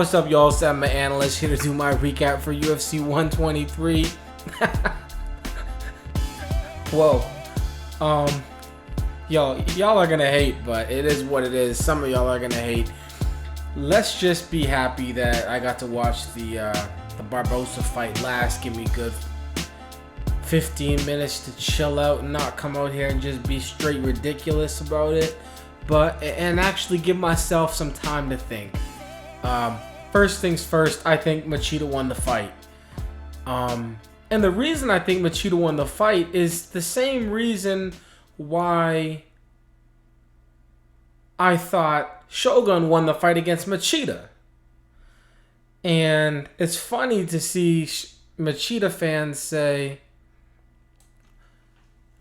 what's up, y'all? It's Mma Analyst here to do my recap for UFC 123. Whoa. Y'all are gonna hate, but it is what it is. Some of y'all are gonna hate. Let's just be happy that I got to watch the Barboza fight last. Give me good 15 minutes to chill out and not come out here and just be straight ridiculous about it, and actually give myself some time to think. First things first, I think Machida won the fight. And the reason I think Machida won the fight is the same reason why I thought Shogun won the fight against Machida. And it's funny to see Machida fans say,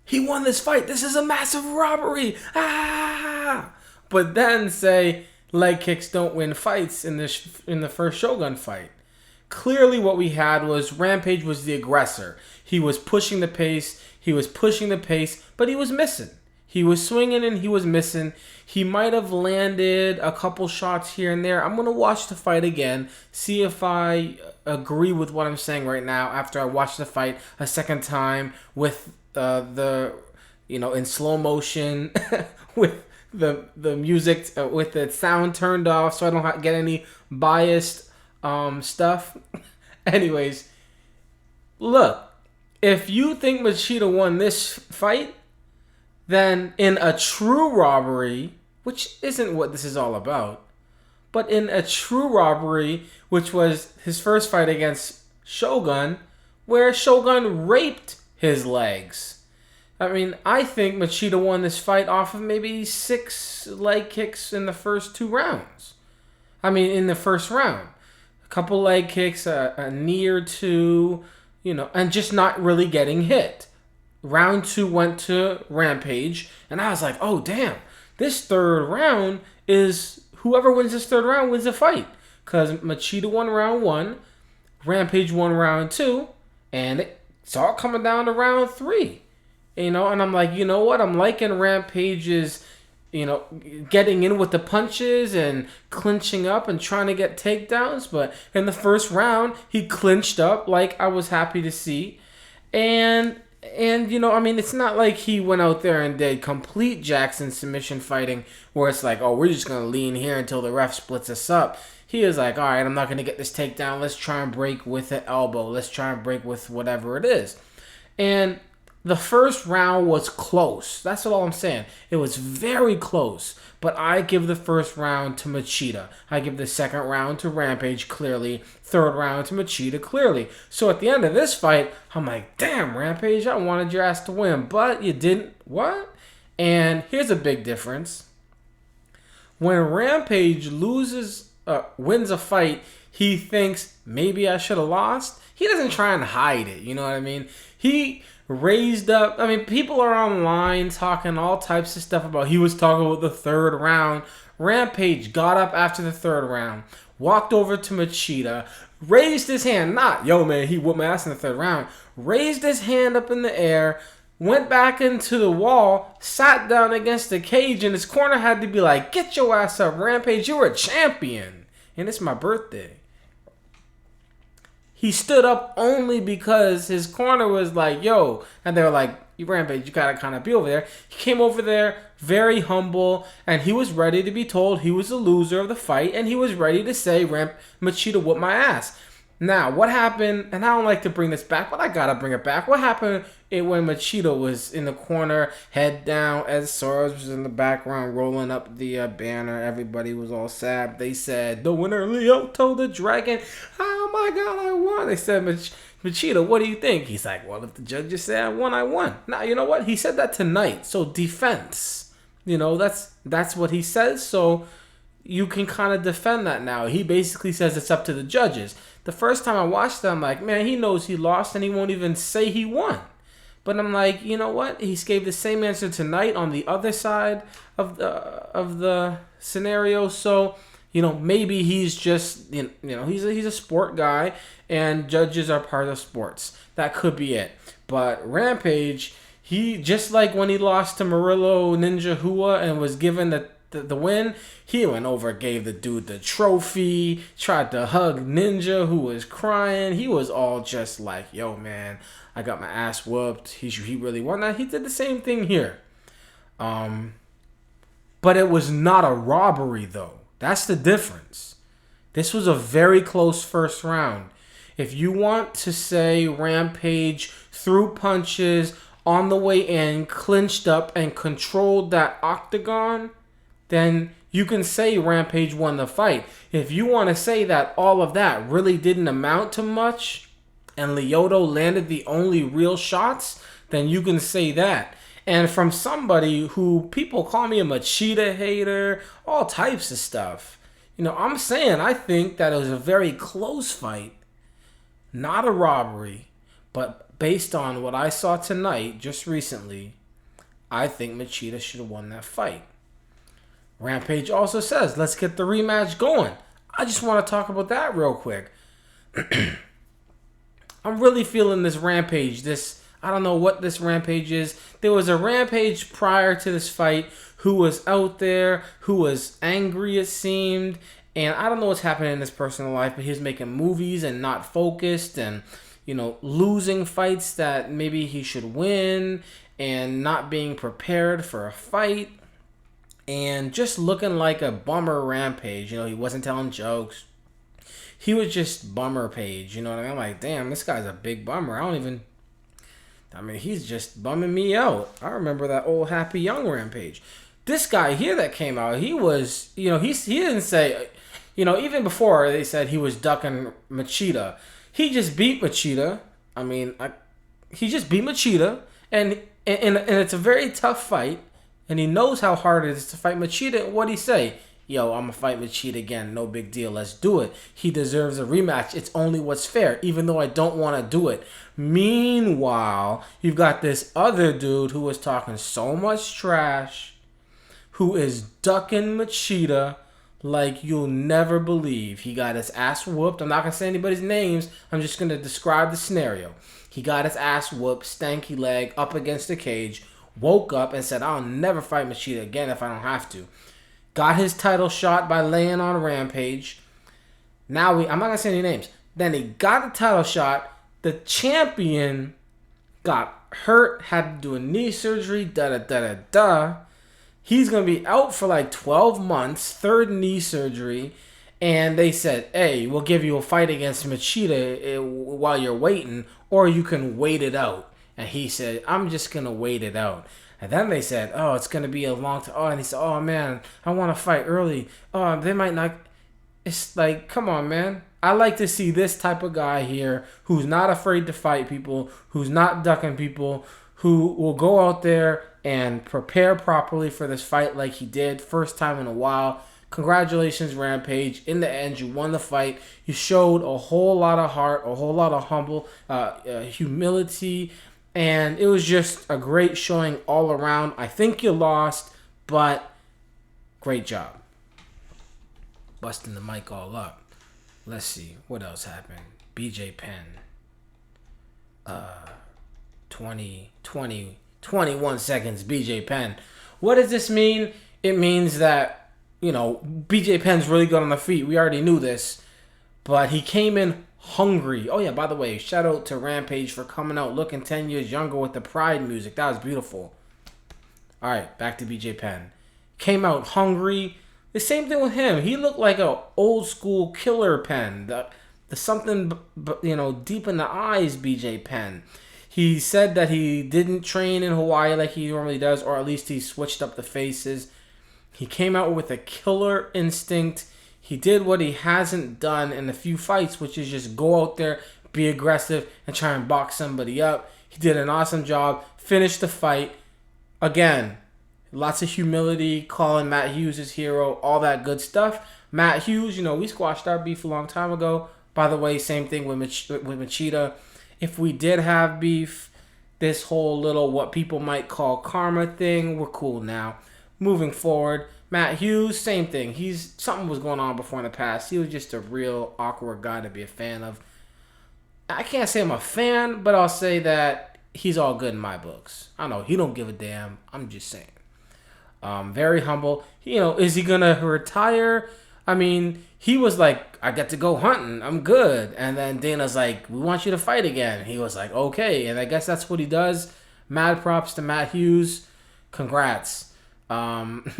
he won this fight, this is a massive robbery, but then say leg kicks don't win fights in the first Shogun fight. Clearly what we had was Rampage was the aggressor. He was pushing the pace, but he was missing. He was swinging and he was missing. He might have landed a couple shots here and there. I'm going to watch the fight again, see if I agree with what I'm saying right now after I watch the fight a second time with in slow motion with the music, with the sound turned off so I don't get any biased stuff. Anyways, look, if you think Machida won this fight, then in a true robbery, which isn't what this is all about, but in a true robbery, which was his first fight against Shogun, where Shogun raped his legs. I mean, I think Machida won this fight off of maybe 6 leg kicks in the first 2 rounds. In the first round. A couple leg kicks, a knee or two, and just not really getting hit. Round 2 went to Rampage, and I was like, oh, damn. This third round is, whoever wins this third round wins the fight. Because Machida won round 1, Rampage won round 2, and it's all coming down to round 3. And I'm like, you know what? I'm liking Rampage's, getting in with the punches and clinching up and trying to get takedowns. But in the first round, he clinched up like I was happy to see. And it's not like he went out there and did complete Jackson submission fighting where it's like, oh, we're just going to lean here until the ref splits us up. He is like, all right, I'm not going to get this takedown. Let's try and break with an elbow. Let's try and break with whatever it is. And the first round was close. That's all I'm saying. It was very close. But I give the first round to Machida. I give the second round to Rampage, clearly. Third round to Machida, clearly. So at the end of this fight, I'm like, damn, Rampage, I wanted your ass to win. But you didn't. What? And here's a big difference. When Rampage wins a fight, he thinks, maybe I should have lost. He doesn't try and hide it. You know what I mean? He raised up. People are online talking all types of stuff about he was talking about the third round. Rampage got up after the third round, walked over to Machida, raised his hand. Not, yo, man, he whooped my ass in the third round. Raised his hand up in the air, went back into the wall, sat down against the cage, and his corner had to be like, get your ass up, Rampage. You're a champion. And it's my birthday. He stood up only because his corner was like, yo. And they were like, Rampage, you gotta kind of be over there. He came over there very humble, and he was ready to be told he was the loser of the fight, and he was ready to say, Machida whooped my ass. Now, what happened, and I don't like to bring this back, but I gotta bring it back. What happened when Machida was in the corner, head down, Ed Soros was in the background rolling up the banner. Everybody was all sad. They said, the winner, Lyoto the Dragon. Oh my God, I won. They said, Machida, what do you think? He's like, well, if the judges say I won, I won. Now, you know what? He said that tonight. So defense, that's what he says. So you can kind of defend that now. He basically says it's up to the judges. The first time I watched that, I'm like, man, he knows he lost and he won't even say he won. But I'm like, you know what? He gave the same answer tonight on the other side of the scenario. So, maybe he's just, he's a sport guy and judges are part of sports. That could be it. But Rampage, he, just like when he lost to Murillo Ninja Hua and was given the the win, he went over, gave the dude the trophy, tried to hug Ninja, who was crying. He was all just like, yo, man, I got my ass whooped. He really won that. He did the same thing here. But it was not a robbery, though. That's the difference. This was a very close first round. If you want to say Rampage threw punches on the way in, clinched up, and controlled that octagon, then you can say Rampage won the fight. If you want to say that all of that really didn't amount to much, and Lyoto landed the only real shots, then you can say that. And from somebody who people call me a Machida hater, all types of stuff. I'm saying I think that it was a very close fight, not a robbery, but based on what I saw tonight, just recently, I think Machida should have won that fight. Rampage also says, let's get the rematch going. I just want to talk about that real quick. I'm really feeling this Rampage. I don't know what this Rampage is. There was a Rampage prior to this fight who was out there, who was angry, it seemed. And I don't know what's happening in his personal life, but he's making movies and not focused and, losing fights that maybe he should win and not being prepared for a fight. And just looking like a bummer Rampage. He wasn't telling jokes. He was just bummer Page. You know what I mean? I'm like, damn, this guy's a big bummer. He's just bumming me out. I remember that old Happy Young Rampage. This guy here that came out, he was, he didn't say, even before they said he was ducking Machida. He just beat Machida. He just beat Machida. And it's a very tough fight. And he knows how hard it is to fight Machida. What'd he say? Yo, I'm going to fight Machida again. No big deal. Let's do it. He deserves a rematch. It's only what's fair, even though I don't want to do it. Meanwhile, you've got this other dude who was talking so much trash, who is ducking Machida like you'll never believe. He got his ass whooped. I'm not going to say anybody's names. I'm just going to describe the scenario. He got his ass whooped, stanky leg, up against the cage, woke up and said, I'll never fight Machida again if I don't have to. Got his title shot by laying on Rampage. Now I'm not going to say any names. Then he got the title shot. The champion got hurt, had to do a knee surgery, da-da-da-da-da. He's going to be out for like 12 months, third knee surgery. And they said, hey, we'll give you a fight against Machida while you're waiting, or you can wait it out. And he said, I'm just going to wait it out. And then they said, oh, it's going to be a long time. Oh, and he said, oh, man, I want to fight early. Oh, they might not. It's like, come on, man. I like to see this type of guy here who's not afraid to fight people, who's not ducking people, who will go out there and prepare properly for this fight like he did. First time in a while. Congratulations, Rampage. In the end, you won the fight. You showed a whole lot of heart, a whole lot of humble humility. And it was just a great showing all around. I think you lost, but great job. Busting the mic all up. Let's see. What else happened? BJ Penn. 21 seconds, BJ Penn. What does this mean? It means that, BJ Penn's really good on the feet. We already knew this. But he came in hungry. Oh, yeah, by the way, shout out to Rampage for coming out looking 10 years younger with the Pride music. That was beautiful. All right, back to BJ Penn. Came out hungry. The same thing with him. He looked like a old school Killer Penn. The something, deep in the eyes BJ Penn. He said that he didn't train in Hawaii like he normally does, or at least he switched up the faces. He came out with a killer instinct. He did what he hasn't done in a few fights, which is just go out there, be aggressive, and try and box somebody up. He did an awesome job. Finished the fight. Again, lots of humility, calling Matt Hughes his hero, all that good stuff. Matt Hughes, we squashed our beef a long time ago. By the way, same thing with Machida. If we did have beef, this whole little what people might call karma thing, we're cool now. Moving forward, Matt Hughes, same thing. Something was going on before in the past. He was just a real awkward guy to be a fan of. I can't say I'm a fan, but I'll say that he's all good in my books. I know he don't give a damn. I'm just saying. Very humble. Is he gonna retire? I mean, he was like, I get to go hunting. I'm good. And then Dana's like, we want you to fight again. He was like, okay. And I guess that's what he does. Mad props to Matt Hughes. Congrats. Michael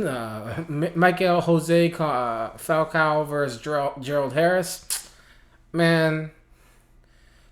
Jose Falcao versus Gerald Harris. Man,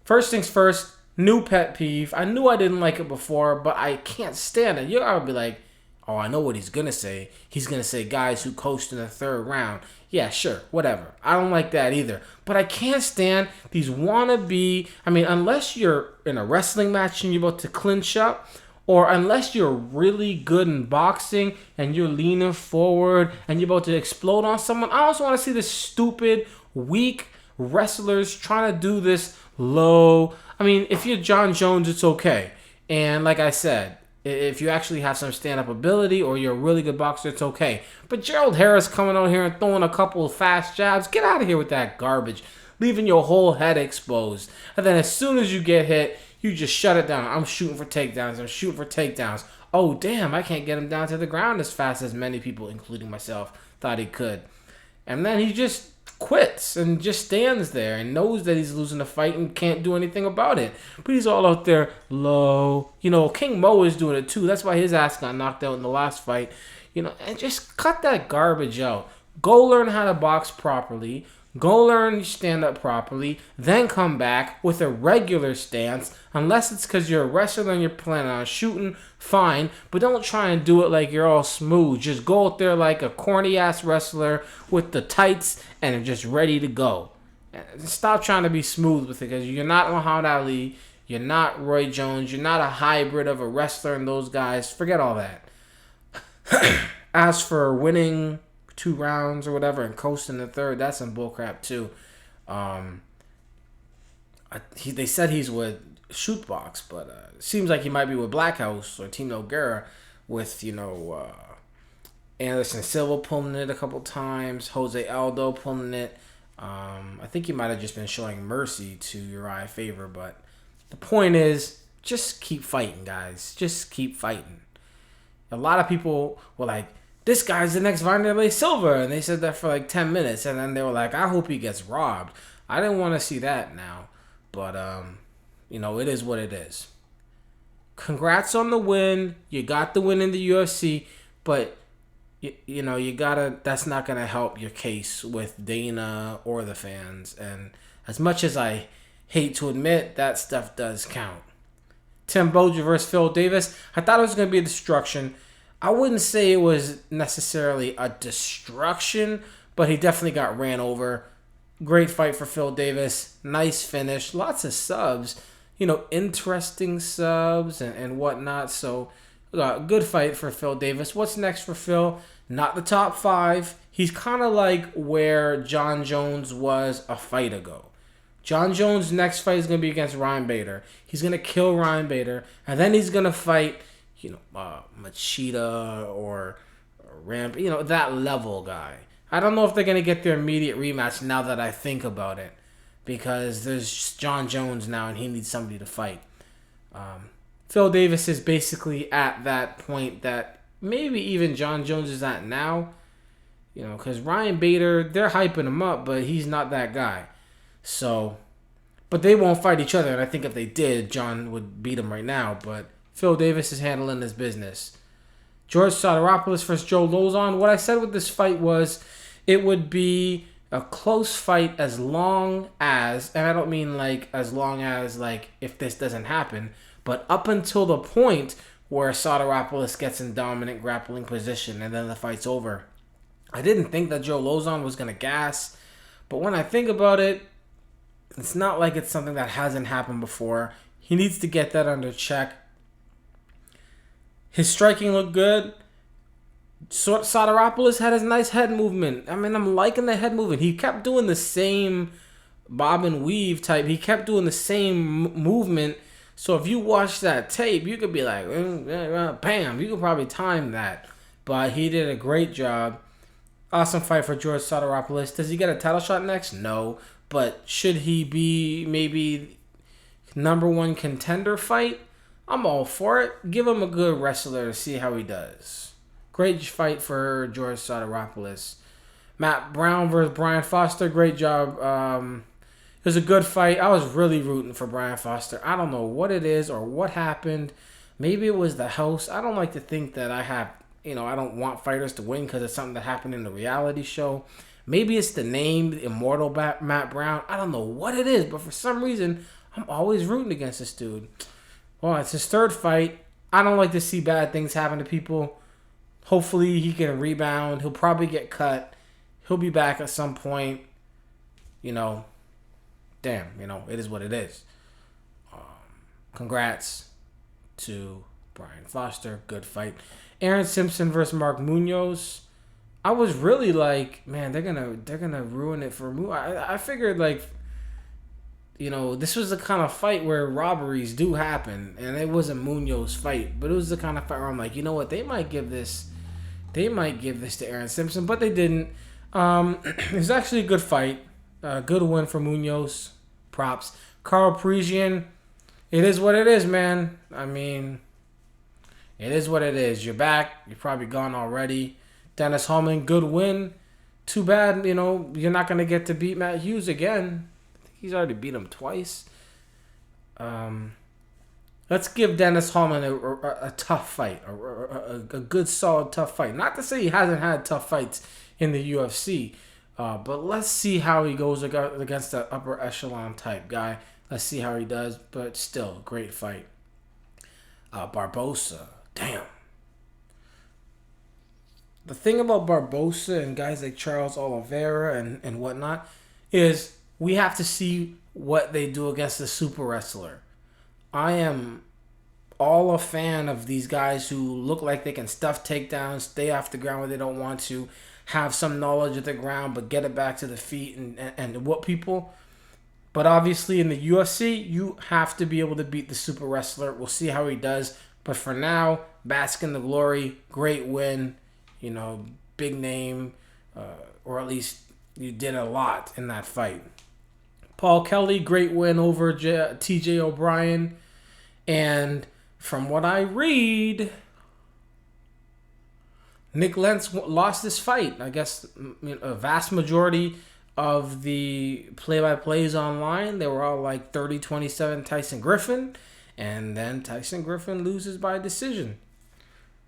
first things first, new pet peeve. I knew I didn't like it before, but I can't stand it. You gotta be like, oh, I know what he's going to say. He's going to say guys who coast in the third round. Yeah, sure, whatever. I don't like that either. But I can't stand these wannabe... I mean, unless you're in a wrestling match and you're about to clinch up, or unless you're really good in boxing and you're leaning forward and you're about to explode on someone, I also want to see this stupid, weak wrestlers trying to do this low. I mean, if you're John Jones, it's okay. And like I said, if you actually have some stand-up ability or you're a really good boxer, it's okay. But Gerald Harris coming out here and throwing a couple of fast jabs, get out of here with that garbage, leaving your whole head exposed. And then as soon as you get hit, you just shut it down. I'm shooting for takedowns. Oh, damn, I can't get him down to the ground as fast as many people, including myself, thought he could. And then he just quits and just stands there and knows that he's losing the fight and can't do anything about it. But he's all out there low. King Mo is doing it too. That's why his ass got knocked out in the last fight. And just cut that garbage out. Go learn how to box properly. Go learn stand up properly. Then come back with a regular stance. Unless it's because you're a wrestler and you're planning on shooting, fine. But don't try and do it like you're all smooth. Just go out there like a corny ass wrestler with the tights and just ready to go. Stop trying to be smooth with it, because you're not Muhammad Ali. You're not Roy Jones. You're not a hybrid of a wrestler and those guys. Forget all that. As for winning 2 rounds or whatever and coasting the third, that's some bullcrap too. They said he's with Shootbox, but it seems like he might be with Blackhouse or Team Noguera with, Anderson Silva pulling it a couple times, Jose Aldo pulling it. I think he might have just been showing mercy to Uriah Faber, but the point is, just keep fighting, guys. Just keep fighting. A lot of people were like, this guy's the next Vanderlei Silva, and they said that for like 10 minutes, and then they were like, I hope he gets robbed. I didn't want to see that now, but it is what it is. Congrats on the win. You got the win in the UFC, but you gotta. That's not gonna help your case with Dana or the fans. And as much as I hate to admit, that stuff does count. Tim Boja versus Phil Davis. I thought it was gonna be a destruction. I wouldn't say it was necessarily a destruction, but he definitely got ran over. Great fight for Phil Davis. Nice finish. Lots of subs. Interesting subs and whatnot. So, good fight for Phil Davis. What's next for Phil? Not the top 5. He's kind of like where John Jones was a fight ago. John Jones' next fight is going to be against Ryan Bader. He's going to kill Ryan Bader. And then he's going to fight Machida or Rampage, that level guy. I don't know if they're going to get their immediate rematch now that I think about it, because there's John Jones now and he needs somebody to fight. Phil Davis is basically at that point that maybe even John Jones is at now, because Ryan Bader, they're hyping him up, but he's not that guy. So, but they won't fight each other, and I think if they did, John would beat him right now, but Phil Davis is handling his business. George Sotiropoulos versus Joe Lozon. What I said with this fight was it would be a close fight as long as, and I don't mean like as long as like if this doesn't happen, but up until the point where Sotiropoulos gets in dominant grappling position and then the fight's over. I didn't think that Joe Lozon was going to gas, but when I think about it, it's not like it's something that hasn't happened before. He needs to get that under check. His striking looked good. Sotiropoulos had his nice head movement. I mean, I'm liking the head movement. He kept doing the same bob and weave type. He kept doing the same movement. So if you watch that tape, you could be like, bam. You could probably time that. But he did a great job. Awesome fight for George Sotiropoulos. Does he get a title shot next? No. But should he be maybe number 1 contender fight? I'm all for it. Give him a good wrestler to see how he does. Great fight for George Soteropoulos. Matt Brown versus Brian Foster. Great job. It was a good fight. I was really rooting for Brian Foster. I don't know what it is or what happened. Maybe it was the host. I don't like to think that I don't want fighters to win because it's something that happened in the reality show. Maybe it's the name, Immortal Matt Brown. I don't know what it is, but for some reason, I'm always rooting against this dude. Well, it's his third fight. I don't like to see bad things happen to people. Hopefully, he can rebound. He'll probably get cut. He'll be back at some point. Damn, it is what it is. Congrats to Brian Foster. Good fight. Aaron Simpson versus Mark Munoz. I was really like, man, they're gonna ruin it for Munoz. I figured this was the kind of fight where robberies do happen, and it was a Munoz fight, but it was the kind of fight where I'm like, you know what, they might give this to Aaron Simpson, but they didn't. It was actually a good fight. Good win for Munoz. Props. Carl Parisian. It is what it is, man. I mean, it is what it is. You're back. You're probably gone already. Dennis Hallman, good win. Too bad, you're not going to get to beat Matt Hughes again. I think he's already beat him twice. Let's give Dennis Hallman a tough fight. A good, solid, tough fight. Not to say he hasn't had tough fights in the UFC. But let's see how he goes against that upper echelon type guy. Let's see how he does. But still, great fight. Barboza. Damn. The thing about Barboza and guys like Charles Oliveira and whatnot is we have to see what they do against the super wrestler. I am all a fan of these guys who look like they can stuff takedowns, stay off the ground when they don't want to, have some knowledge of the ground, but get it back to the feet and whoop people. But obviously in the UFC, you have to be able to beat the super wrestler. We'll see how he does. But for now, bask in the glory. Great win. Big name. Or at least you did a lot in that fight. Paul Kelly, great win over TJ O'Brien. And from what I read, Nick Lentz lost this fight. I guess a vast majority of the play-by-plays online, they were all like 30-27 Tyson Griffin. And then Tyson Griffin loses by decision.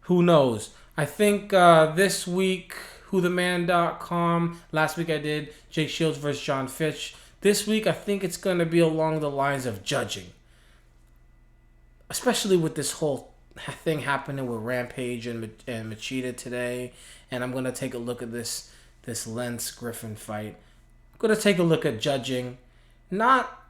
Who knows? I think this week, whotheman.com. Last week I did Jake Shields versus John Fitch. This week I think it's going to be along the lines of judging. Especially with this whole thing happening with Rampage and Machida today. And I'm going to take a look at this Lentz-Griffin fight. I'm going to take a look at judging. Not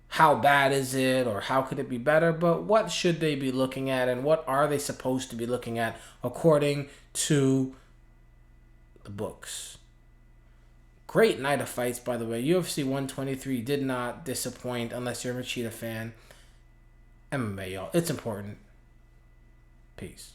how bad is it or how could it be better, but what should they be looking at and what are they supposed to be looking at according to the books. Great night of fights, by the way. UFC 123 did not disappoint unless you're a Machida fan. MMA, y'all. It's important. Peace.